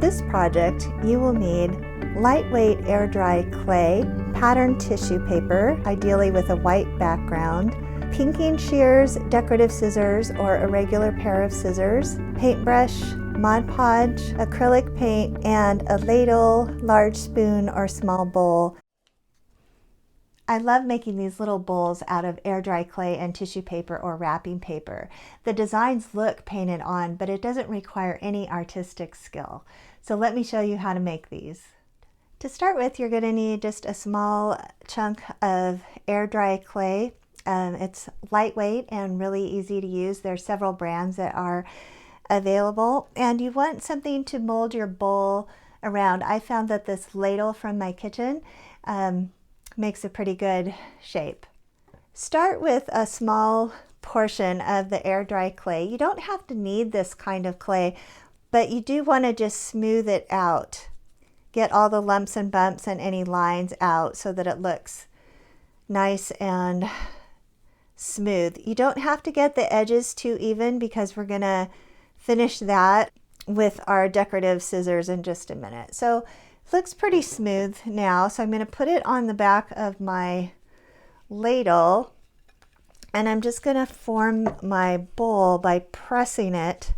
this project, you will need lightweight air dry clay, patterned tissue paper, ideally with a white background, pinking shears, decorative scissors or a regular pair of scissors, paintbrush, Mod Podge, acrylic paint, and a ladle, large spoon, or small bowl. I love making these little bowls out of air dry clay and tissue paper or wrapping paper. The designs look painted on, but it doesn't require any artistic skill. So let me show you how to make these. To start with, you're going to need just a small chunk of air dry clay. It's lightweight and really easy to use. There are several brands that are available, and you want something to mold your bowl around. I found that this ladle from my kitchen makes a pretty good shape. Start with a small portion of the air dry clay. You don't have to need this kind of clay, but you do want to just smooth it out. Get all the lumps and bumps and any lines out so that it looks nice and smooth. You don't have to get the edges too even because we're going to finish that with our decorative scissors in just a minute. So it looks pretty smooth now. So I'm going to put it on the back of my ladle, and I'm just going to form my bowl by pressing it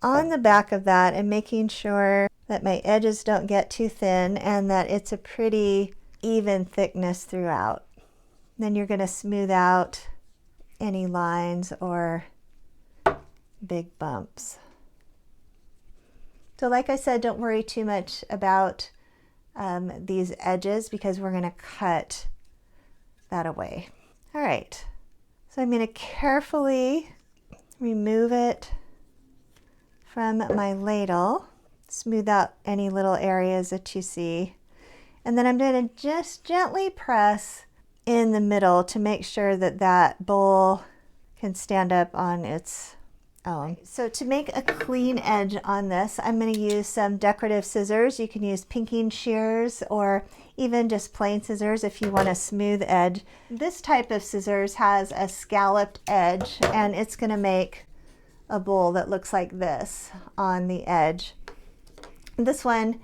on the back of that and making sure that my edges don't get too thin and that it's a pretty even thickness throughout. Then you're going to smooth out any lines or big bumps. So like I said, don't worry too much about these edges because we're going to cut that away. All right, so I'm going to carefully remove it from my ladle, smooth out any little areas that you see, and then I'm going to just gently press in the middle to make sure that that bowl can stand up on its own. So to make a clean edge on this, I'm going to use some decorative scissors. You can use pinking shears or even just plain scissors if you want a smooth edge. This type of scissors has a scalloped edge, and it's going to make a bowl that looks like this on the edge. This one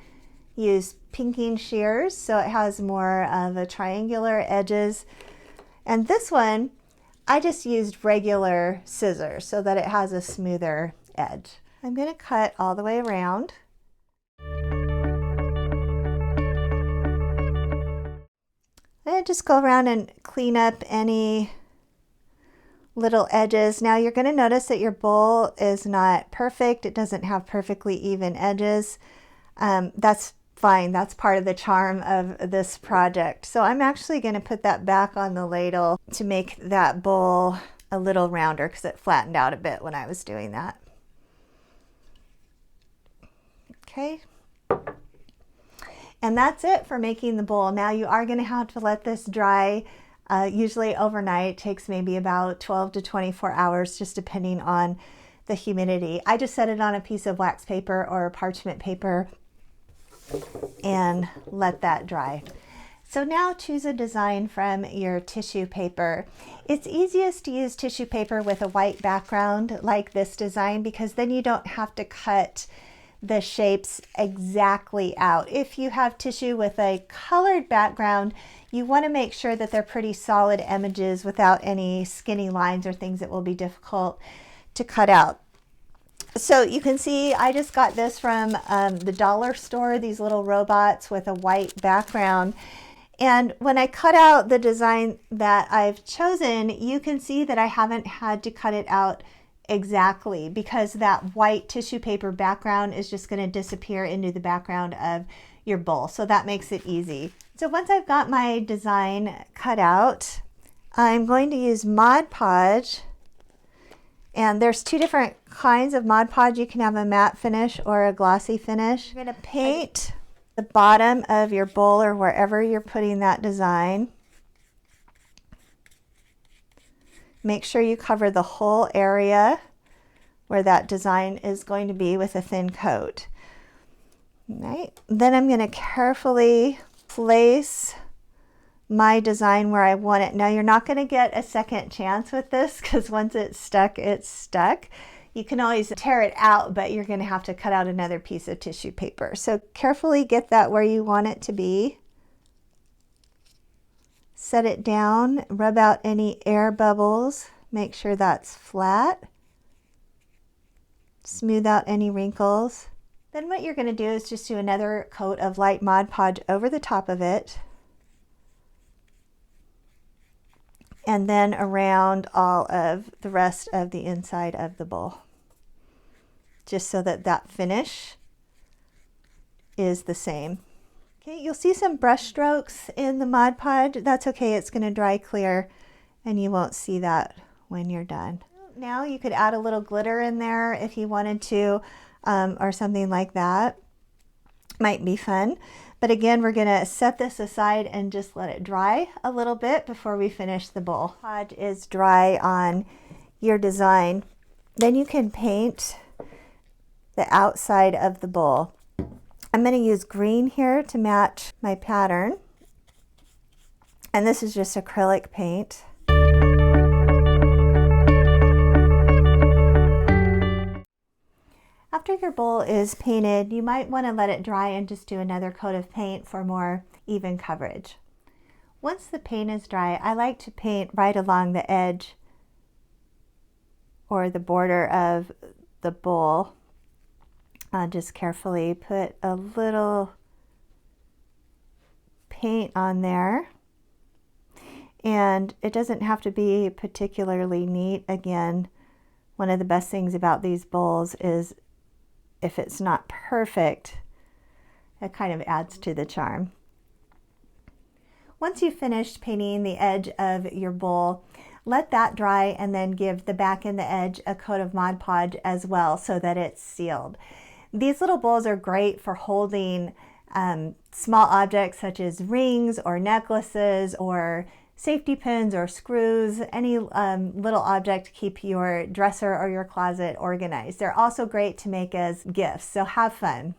used pinking shears, so it has more of a triangular edges. And this one, I just used regular scissors so that it has a smoother edge. I'm going to cut all the way around. And just go around and clean up any little edges. Now you're going to notice that your bowl is not perfect. It doesn't have perfectly even edges. That's fine. That's part of the charm of this project. So I'm actually going to put that back on the ladle to make that bowl a little rounder because it flattened out a bit when I was doing that. Okay. And that's it for making the bowl. Now you are going to have to let this dry usually overnight. It takes maybe about 12 to 24 hours just depending on the humidity. I just set it on a piece of wax paper or parchment paper and let that dry. So now choose a design from your tissue paper. It's easiest to use tissue paper with a white background like this design because then you don't have to cut the shapes exactly out. If you have tissue with a colored background, you want to make sure that they're pretty solid images without any skinny lines or things that will be difficult to cut out. So you can see I just got this from the dollar store, these little robots with a white background. And when I cut out the design that I've chosen, you can see that I haven't had to cut it out exactly because that white tissue paper background is just going to disappear into the background of your bowl. So that makes it easy. So once I've got my design cut out, I'm going to use Mod Podge. And there's two different kinds of Mod Podge. You can have a matte finish or a glossy finish. You're going to paint the bottom of your bowl or wherever you're putting that design. Make sure you cover the whole area where that design is going to be with a thin coat. All right. Then I'm going to carefully place my design where I want it. Now you're not going to get a second chance with this because once it's stuck, it's stuck. You can always tear it out, but you're going to have to cut out another piece of tissue paper. So carefully get that where you want it to be. Set it down, rub out any air bubbles, make sure that's flat. Smooth out any wrinkles. Then what you're going to do is just do another coat of light Mod Podge over the top of it. And then around all of the rest of the inside of the bowl. Just so that that finish is the same. Okay, you'll see some brush strokes in the Mod Podge. That's okay, it's going to dry clear and you won't see that when you're done. Now you could add a little glitter in there if you wanted to, or something like that. Might be fun. But again, we're going to set this aside and just let it dry a little bit before we finish the bowl. Podge is dry on your design. Then you can paint the outside of the bowl. I'm going to use green here to match my pattern. And this is just acrylic paint. After your bowl is painted, you might want to let it dry and just do another coat of paint for more even coverage. Once the paint is dry, I like to paint right along the edge or the border of the bowl. Just carefully put a little paint on there. And it doesn't have to be particularly neat. Again, one of the best things about these bowls is if it's not perfect, it kind of adds to the charm. Once you've finished painting the edge of your bowl, let that dry and then give the back and the edge a coat of Mod Podge as well so that it's sealed. These little bowls are great for holding small objects such as rings or necklaces or safety pins or screws, any little object to keep your dresser or your closet organized. They're also great to make as gifts, so have fun.